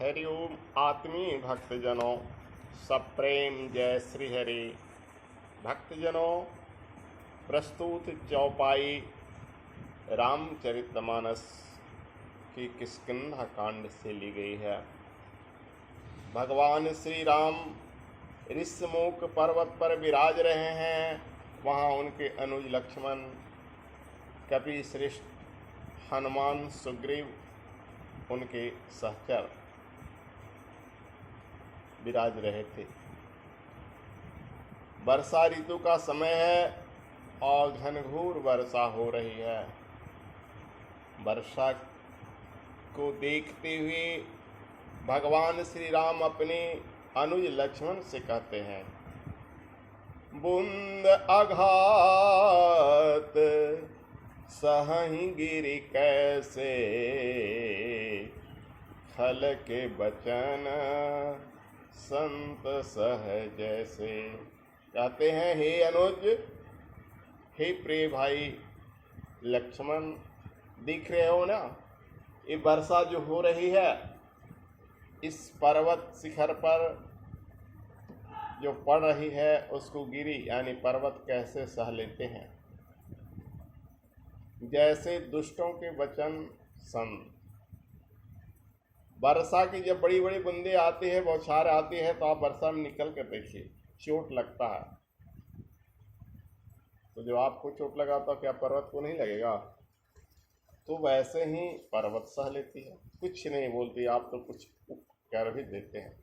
हरिओम आत्मीय भक्तजनों, सप्रेम जय श्री हरि। भक्तजनों, प्रस्तुत चौपाई रामचरितमानस की किष्किंधा कांड से ली गई है। भगवान श्री राम ऋषमुख पर्वत पर विराज रहे हैं। वहाँ उनके अनुज लक्ष्मण, कपि श्रेष्ठ, हनुमान, सुग्रीव उनके सहचर विराज रहे थे। वर्षा ऋतु का समय है और घनघोर वर्षा हो रही है। वर्षा को देखते हुए भगवान श्री राम अपने अनुज लक्ष्मण से कहते हैं, बूंद आघात सहहि गिरि कैसे, खल के बचन संत सह जैसे। कहते हैं, हे अनुज, हे प्रिय भाई लक्ष्मण, दिख रहे हो ना, ये वर्षा जो हो रही है इस पर्वत शिखर पर जो पड़ रही है उसको गिरी यानी पर्वत कैसे सह लेते हैं, जैसे दुष्टों के वचन संत। वर्षा की जब बड़ी बड़ी बूंदें आती है, बौछार आती है, तो आप वर्षा में निकल कर देखिए, चोट लगता है। तो जब आपको चोट लगा तो क्या पर्वत को नहीं लगेगा? तो वैसे ही पर्वत सह लेती है, कुछ नहीं बोलती, आप तो कुछ कर भी देते हैं।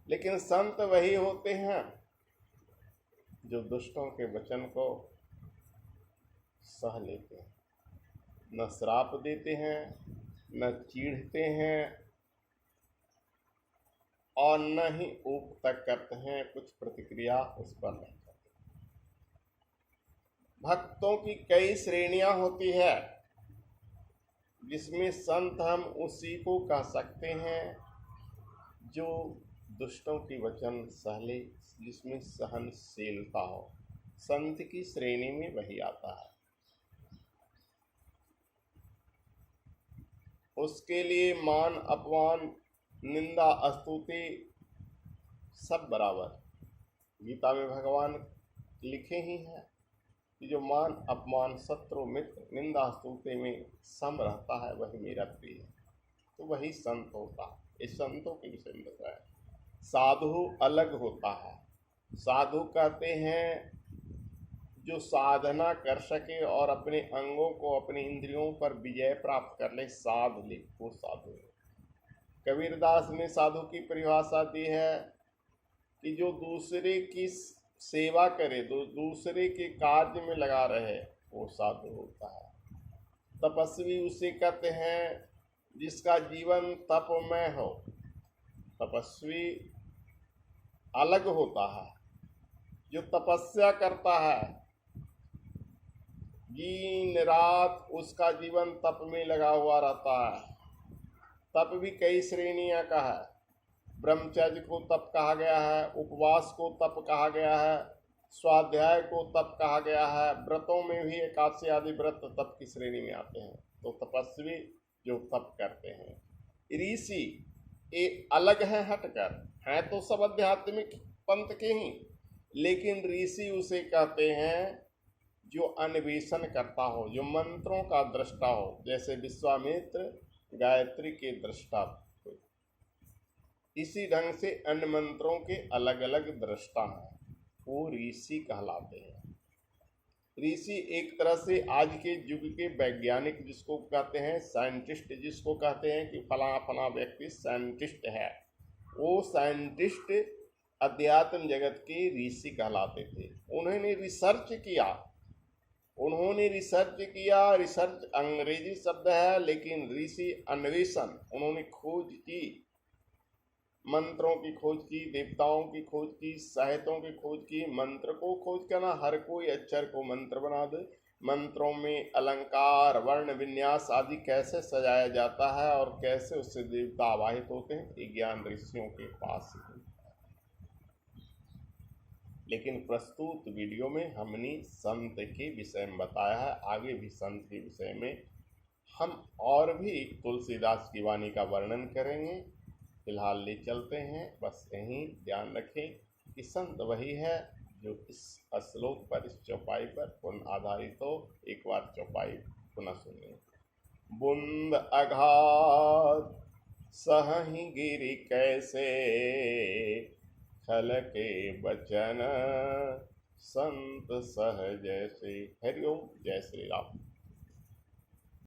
लेकिन संत वही होते हैं जो दुष्टों के वचन को सह लेते हैं, न श्राप देते हैं, न चीढ़ते हैं और न ही ऊप तक करते हैं, कुछ प्रतिक्रिया उस पर नहीं करते। भक्तों की कई श्रेणियां होती है, जिसमें संत हम उसी को कह सकते हैं जो दुष्टों की वचन सह ले, जिसमें सहनशीलता हो। संत की श्रेणी में वही आता है। उसके लिए मान अपमान, निंदा, स्तुति सब बराबर। गीता में भगवान लिखे ही हैं कि जो मान अपमान, शत्रु मित्र, निंदा स्तुति में सम रहता है वही मेरा प्रिय है। तो वही संत होता है। इस संतों के विषय में बताया। साधु अलग होता है। साधु कहते हैं जो साधना कर सके और अपने अंगों को, अपने इंद्रियों पर विजय प्राप्त कर ले, साध ले, वो साधु है। कबीरदास ने साधु की परिभाषा दी है कि जो दूसरे की सेवा करे, दूसरे के कार्य में लगा रहे, वो साधु होता है। तपस्वी उसे कहते हैं जिसका जीवन तपमय हो। तपस्वी अलग होता है। जो तपस्या करता है, दिन रात उसका जीवन तप में लगा हुआ रहता है। तप भी कई श्रेणियां का है। ब्रह्मचर्य को तप कहा गया है, उपवास को तप कहा गया है, स्वाध्याय को तप कहा गया है। व्रतों में भी एकादशी आदि व्रत तप की श्रेणी में आते हैं। तो तपस्वी जो तप करते हैं। ऋषि ये अलग है, हटकर हैं तो सब आध्यात्मिक पंथ के ही, लेकिन ऋषि उसे कहते हैं जो अन्वेषण करता हो, जो मंत्रों का दृष्टा हो, जैसे विश्वामित्र गायत्री के दृष्टा। इसी ढंग से अन्य मंत्रों के अलग अलग दृष्टा हैं, वो ऋषि कहलाते हैं। ऋषि एक तरह से आज के युग के वैज्ञानिक, जिसको कहते हैं साइंटिस्ट, जिसको कहते हैं कि फला फला व्यक्ति साइंटिस्ट है, वो साइंटिस्ट अध्यात्म जगत के ऋषि कहलाते थे। उन्होंने रिसर्च किया। रिसर्च अंग्रेजी शब्द है, लेकिन ऋषि अन्वेषण, उन्होंने खोज की, मंत्रों की खोज की, देवताओं की खोज की, साहित्यों की खोज की। मंत्र को खोज करना, हर कोई अक्षर को मंत्र बना दे। मंत्रों में अलंकार, वर्ण, विन्यास आदि कैसे सजाया जाता है और कैसे उससे देवता आवाहित होते हैं, ये ज्ञान ऋषियों के पास ही। लेकिन प्रस्तुत वीडियो में हमने संत के विषय में बताया है। आगे भी संत के विषय में हम और भी तुलसीदास की वाणी का वर्णन करेंगे। फिलहाल ले चलते हैं। बस यहीं ध्यान रखें कि संत वही है जो इस श्लोक पर, इस चौपाई पर पुनः आधारित हो। एक बार चौपाई पुनः सुनिए। बुंद अघात सहहि गिरि कैसे, खल के बचन संत सहज से। हरिओम, जय श्री राम।